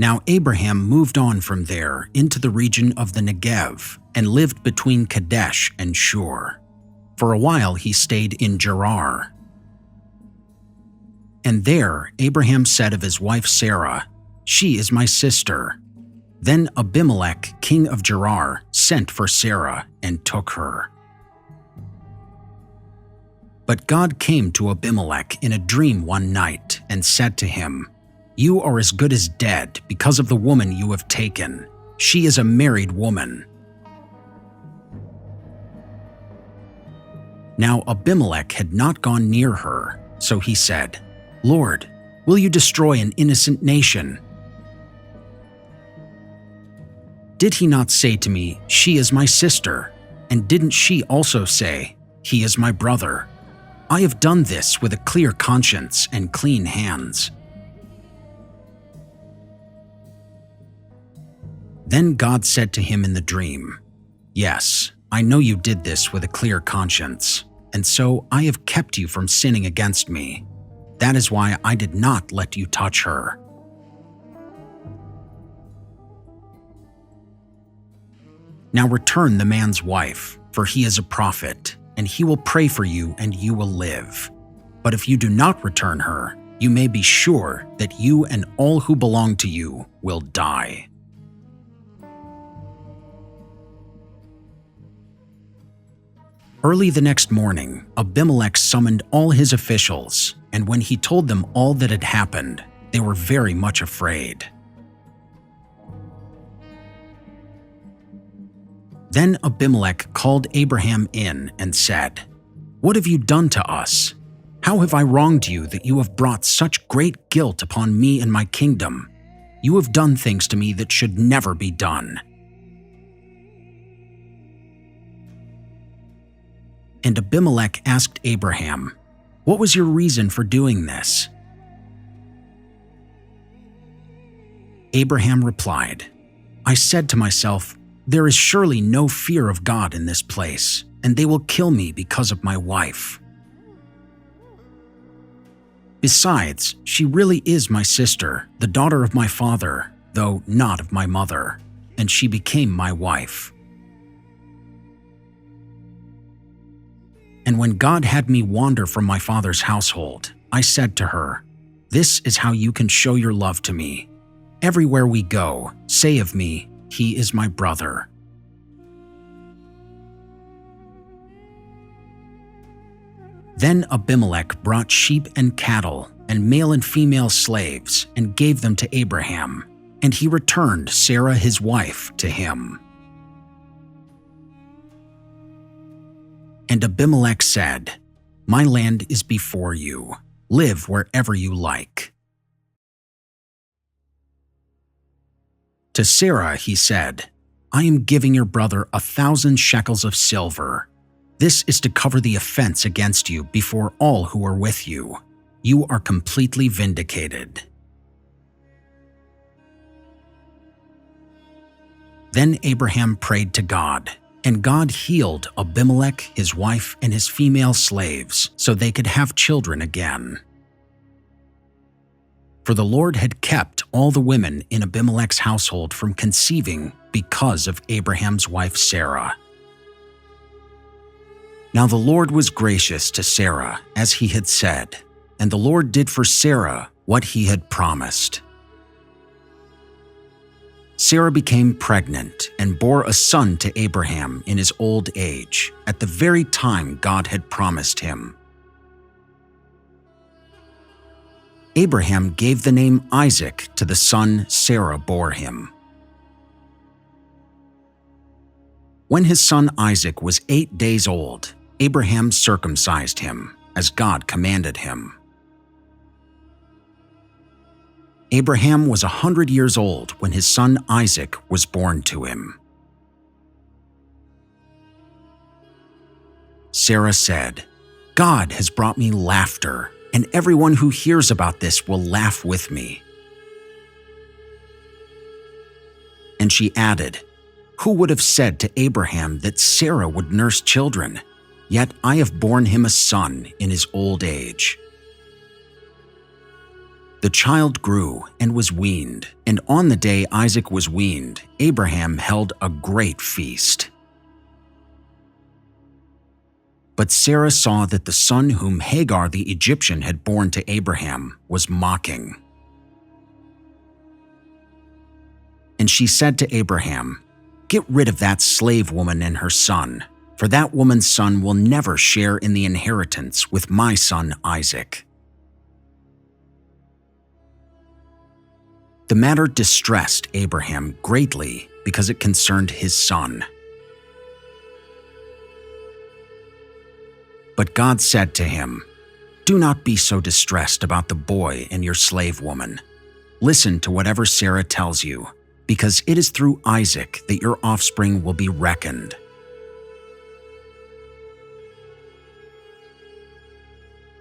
Now Abraham moved on from there into the region of the Negev and lived between Kadesh and Shur. For a while he stayed in Gerar. And there Abraham said of his wife Sarah, "She is my sister." Then Abimelech, king of Gerar, sent for Sarah and took her. But God came to Abimelech in a dream one night and said to him, "You are as good as dead because of the woman you have taken. She is a married woman." Now Abimelech had not gone near her, so he said, "Lord, will you destroy an innocent nation? Did he not say to me, 'She is my sister'? And didn't she also say, 'He is my brother'? I have done this with a clear conscience and clean hands." Then God said to him in the dream, "Yes, I know you did this with a clear conscience, and so I have kept you from sinning against me. That is why I did not let you touch her." Now return the man's wife, for he is a prophet, and he will pray for you and you will live. But if you do not return her, you may be sure that you and all who belong to you will die. Early the next morning, Abimelech summoned all his officials, and when he told them all that had happened, they were very much afraid. Then Abimelech called Abraham in and said, "What have you done to us? How have I wronged you that you have brought such great guilt upon me and my kingdom? You have done things to me that should never be done." And Abimelech asked Abraham, "What was your reason for doing this?" Abraham replied, "I said to myself, 'There is surely no fear of God in this place, and they will kill me because of my wife. Besides, she really is my sister, the daughter of my father, though not of my mother, and she became my wife.' And when God had me wander from my father's household, I said to her, 'This is how you can show your love to me. Everywhere we go, say of me, he is my brother.'" Then Abimelech brought sheep and cattle and male and female slaves and gave them to Abraham, and he returned Sarah his wife to him. And Abimelech said, "My land is before you. Live wherever you like." To Sarah he said, "I am giving your brother 1,000 shekels of silver. This is to cover the offense against you before all who are with you. You are completely vindicated." Then Abraham prayed to God, and God healed Abimelech, his wife, and his female slaves, so they could have children again. For the Lord had kept all the women in Abimelech's household from conceiving because of Abraham's wife Sarah. Now the Lord was gracious to Sarah, as he had said, and the Lord did for Sarah what he had promised. Sarah became pregnant and bore a son to Abraham in his old age, at the very time God had promised him. Abraham gave the name Isaac to the son Sarah bore him. When his son Isaac was 8 days old, Abraham circumcised him, as God commanded him. Abraham was 100 years old when his son Isaac was born to him. Sarah said, "God has brought me laughter, and everyone who hears about this will laugh with me." And she added, "Who would have said to Abraham that Sarah would nurse children? Yet I have borne him a son in his old age." The child grew and was weaned, and on the day Isaac was weaned, Abraham held a great feast. But Sarah saw that the son whom Hagar the Egyptian had borne to Abraham was mocking. And she said to Abraham, "Get rid of that slave woman and her son, for that woman's son will never share in the inheritance with my son Isaac." The matter distressed Abraham greatly because it concerned his son. But God said to him, "Do not be so distressed about the boy and your slave woman. Listen to whatever Sarah tells you, because it is through Isaac that your offspring will be reckoned."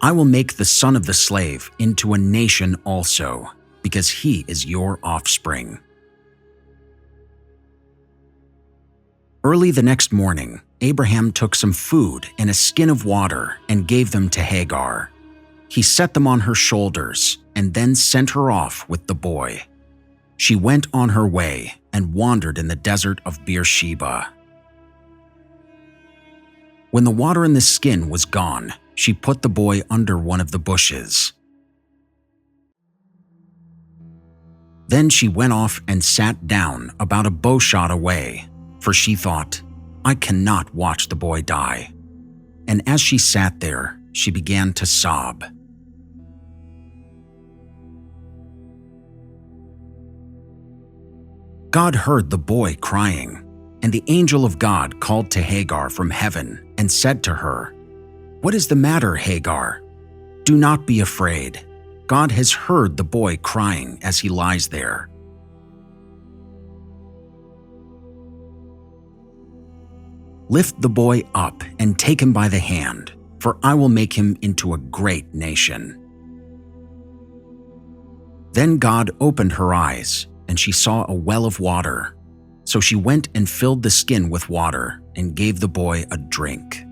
I will make the son of the slave into a nation also, because he is your offspring. Early the next morning, Abraham took some food and a skin of water and gave them to Hagar. He set them on her shoulders and then sent her off with the boy. She went on her way and wandered in the desert of Beersheba. When the water in the skin was gone, she put the boy under one of the bushes. Then she went off and sat down about a bowshot away, for she thought, "I cannot watch the boy die." And as she sat there, she began to sob. God heard the boy crying, and the angel of God called to Hagar from heaven and said to her, "What is the matter, Hagar? Do not be afraid. God has heard the boy crying as he lies there. Lift the boy up and take him by the hand, for I will make him into a great nation." Then God opened her eyes, and she saw a well of water. So she went and filled the skin with water and gave the boy a drink.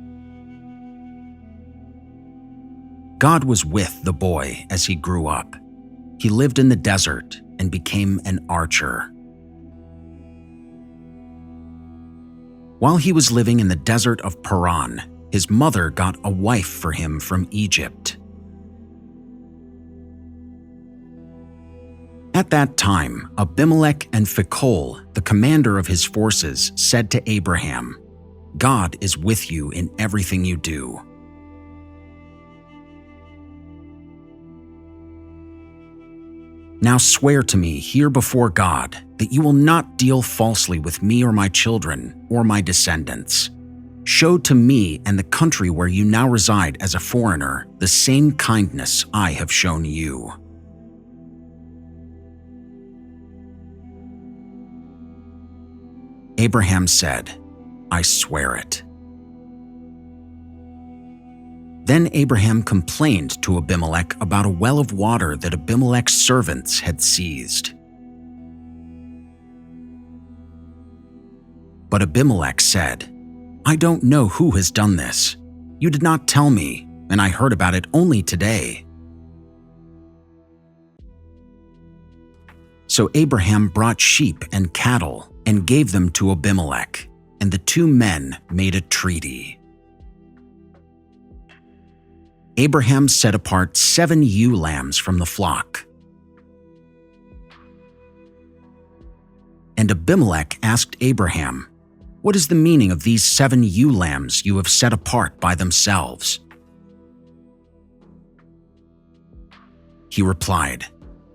God was with the boy as he grew up. He lived in the desert and became an archer. While he was living in the desert of Paran, his mother got a wife for him from Egypt. At that time, Abimelech and Phicol, the commander of his forces, said to Abraham, "God is with you in everything you do." Now swear to me here before God that you will not deal falsely with me or my children or my descendants. Show to me and the country where you now reside as a foreigner the same kindness I have shown you. Abraham said, "I swear it." Then Abraham complained to Abimelech about a well of water that Abimelech's servants had seized. But Abimelech said, "I don't know who has done this. You did not tell me, and I heard about it only today." So Abraham brought sheep and cattle and gave them to Abimelech, and the two men made a treaty. Abraham set apart 7 ewe lambs from the flock. And Abimelech asked Abraham, "What is the meaning of these 7 ewe lambs you have set apart by themselves?" He replied,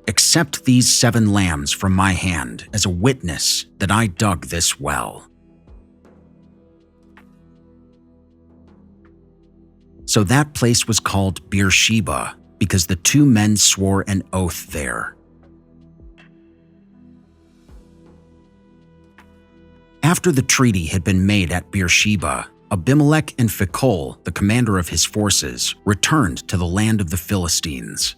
"Accept these 7 lambs from my hand as a witness that I dug this well." So that place was called Beersheba, because the two men swore an oath there. After the treaty had been made at Beersheba, Abimelech and Phicol, the commander of his forces, returned to the land of the Philistines.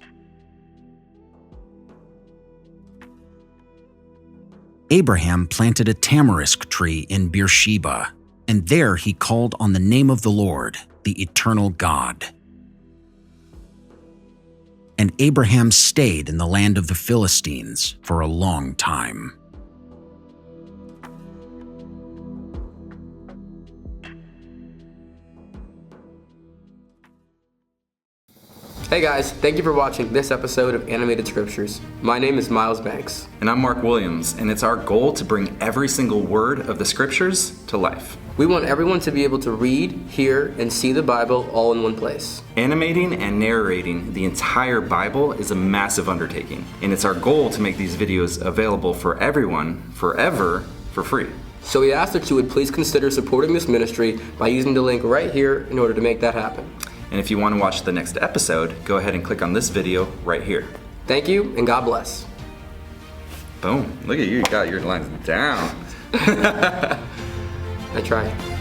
Abraham planted a tamarisk tree in Beersheba, and there he called on the name of the Lord, the eternal God. And Abraham stayed in the land of the Philistines for a long time. Hey guys, thank you for watching this episode of Animated Scriptures. My name is Miles Banks. And I'm Mark Williams, and it's our goal to bring every single word of the Scriptures to life. We want everyone to be able to read, hear, and see the Bible all in one place. Animating and narrating the entire Bible is a massive undertaking, and it's our goal to make these videos available for everyone, forever, for free. So we ask that you would please consider supporting this ministry by using the link right here in order to make that happen. And if you want to watch the next episode, go ahead and click on this video right here. Thank you, and God bless. Boom. Look at you got your lines down. I try.